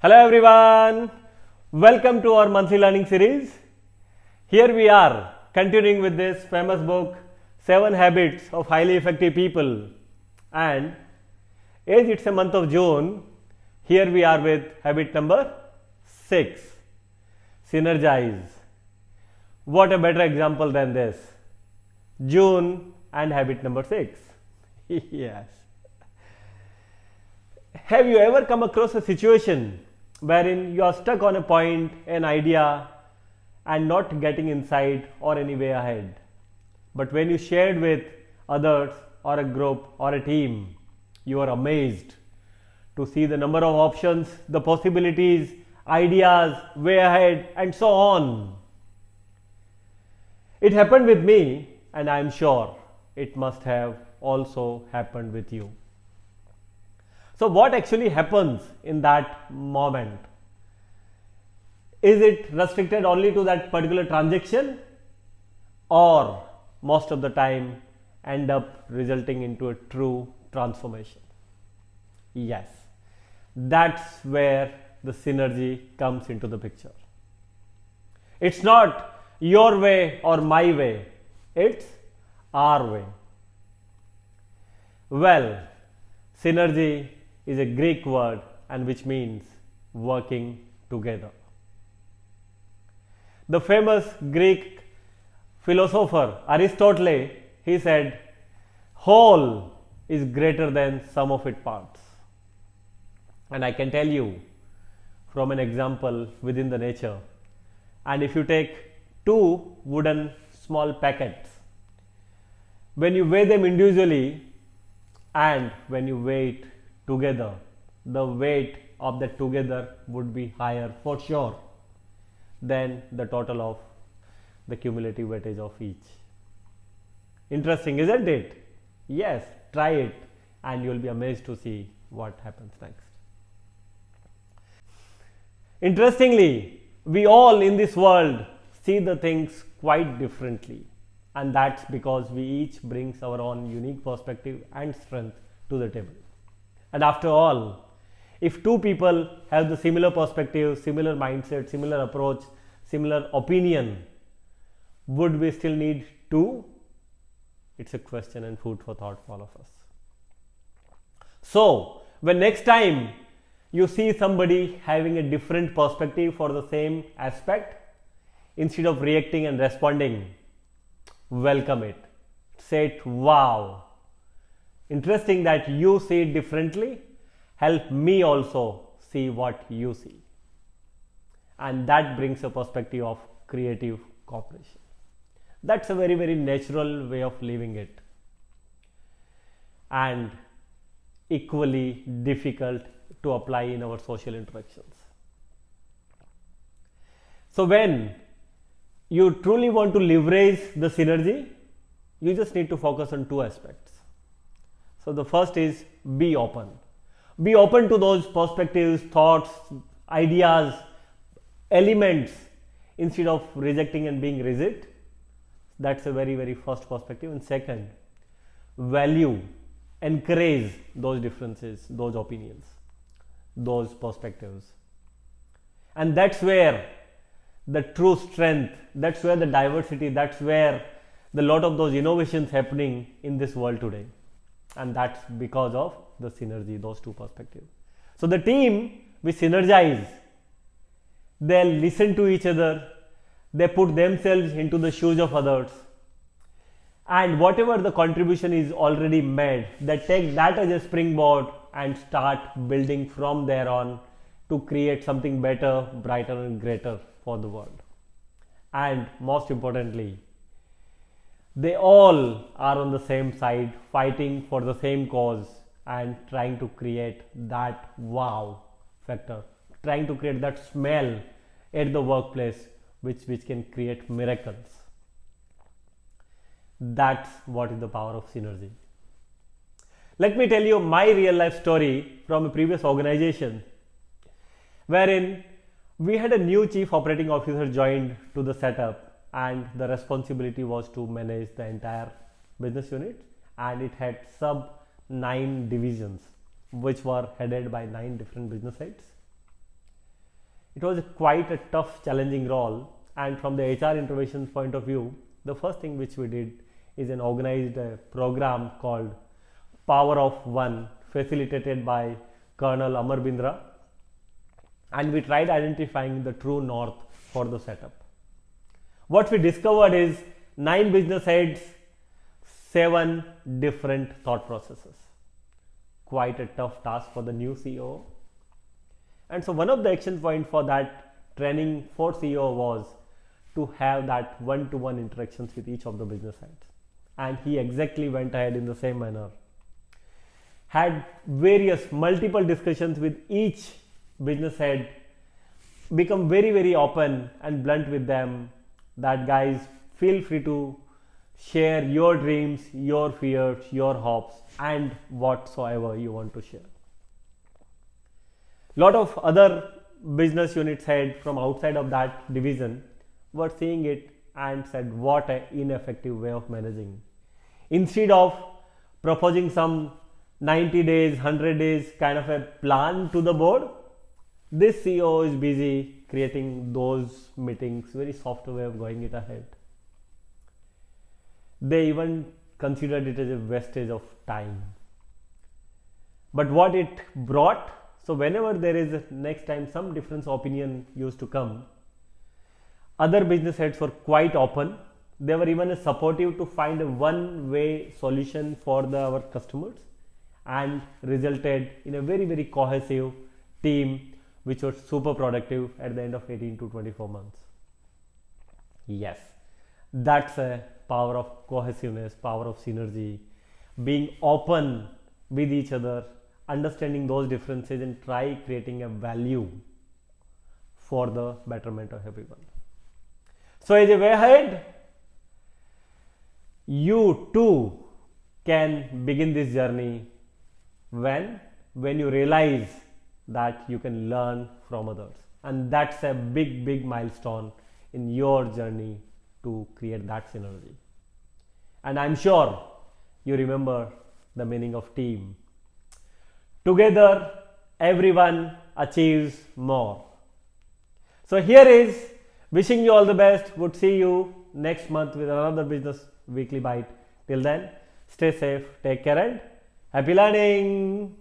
Hello everyone, welcome to our monthly learning series. Here we are continuing with this famous book 7 Habits of Highly Effective People, and as it's a month of June, here we are with habit number 6, Synergize. What a better example than this, June and habit number 6. Yes. Have you ever come across a situation wherein you are stuck on a point, an idea, and not getting inside or any way ahead? But when you shared with others or a group or a team, you are amazed to see the number of options, the possibilities, ideas, way ahead, and so on. It happened with me, and I am sure it must have also happened with you. So what actually happens in that moment? Is it restricted only to that particular transaction, or most of the time end up resulting into a true transformation? Yes, that's where the synergy comes into the picture. It's not your way or my way, it's our way. Well, synergy is a Greek word and which means working together. The famous Greek philosopher Aristotle, he said, whole is greater than sum of its parts. And I can tell you from an example within the nature. And if you take two wooden small packets, when you weigh them individually and when you weigh it together, the weight of the together would be higher for sure than the total of the cumulative weightage of each. Interesting, isn't it? Yes, try it and you will be amazed to see what happens next. Interestingly, we all in this world see the things quite differently, and that's because we each brings our own unique perspective and strength to the table. And after all, if two people have the similar perspective, similar mindset, similar approach, similar opinion, would we still need two? It's a question and food for thought for all of us. So, when next time you see somebody having a different perspective for the same aspect, instead of reacting and responding, welcome it. Say it, wow. Interesting that you see it differently. Help me also see what you see. And that brings a perspective of creative cooperation. That's a very, very natural way of living it. And equally difficult to apply in our social interactions. So when you truly want to leverage the synergy, you just need to focus on two aspects. So the first is be open. Be open to those perspectives, thoughts, ideas, elements instead of rejecting and being rigid. That's a very, very first perspective. And second, value, encourage those differences, those opinions, those perspectives. And that's where the true strength, that's where the diversity, that's where the lot of those innovations happening in this world today. And that's because of the synergy, those two perspectives. So the team, we synergize. They listen to each other. They put themselves into the shoes of others. And whatever the contribution is already made, they take that as a springboard and start building from there on to create something better, brighter and greater for the world. And most importantly, they all are on the same side, fighting for the same cause and trying to create that wow factor, trying to create that smell at the workplace which can create miracles. That's what is the power of synergy. Let me tell you my real life story from a previous organization wherein we had a new chief operating officer joined to the setup, and the responsibility was to manage the entire business unit, and it had sub 9 divisions which were headed by 9 different business heads. It was quite a tough, challenging role, and from the HR intervention point of view, the first thing which we did is an organized program called Power of One, facilitated by Colonel Amar Bindra, and we tried identifying the true north for the setup. What we discovered is 9 business heads, 7 different thought processes. Quite a tough task for the new CEO. And so one of the action points for that training for CEO was to have that one-to-one interactions with each of the business heads. And he exactly went ahead in the same manner. Had various multiple discussions with each business head, become very open and blunt with them that guys, feel free to share your dreams, your fears, your hopes, and whatsoever you want to share. Lot of other business units head from outside of that division were seeing it and said, what an ineffective way of managing. Instead of proposing some 90 days, 100 days kind of a plan to the board, this CEO is busy creating those meetings, very soft way of going it ahead. They even considered it as a wastage of time. But what it brought, so whenever there is next time some different opinion used to come, other business heads were quite open. They were even supportive to find a one-way solution for our customers, and resulted in a very cohesive team which was super productive at the end of 18 to 24 months. Yes, that's a power of cohesiveness, power of synergy, being open with each other, understanding those differences and try creating a value for the betterment of everyone. So as a way ahead, you too can begin this journey when you realize that you can learn from others, and that's a big milestone in your journey to create that synergy. And I'm sure you remember the meaning of team. Together everyone achieves more. So here is wishing you all the best. Would see you next month with another business weekly bite. Till then, stay safe, take care, and happy learning.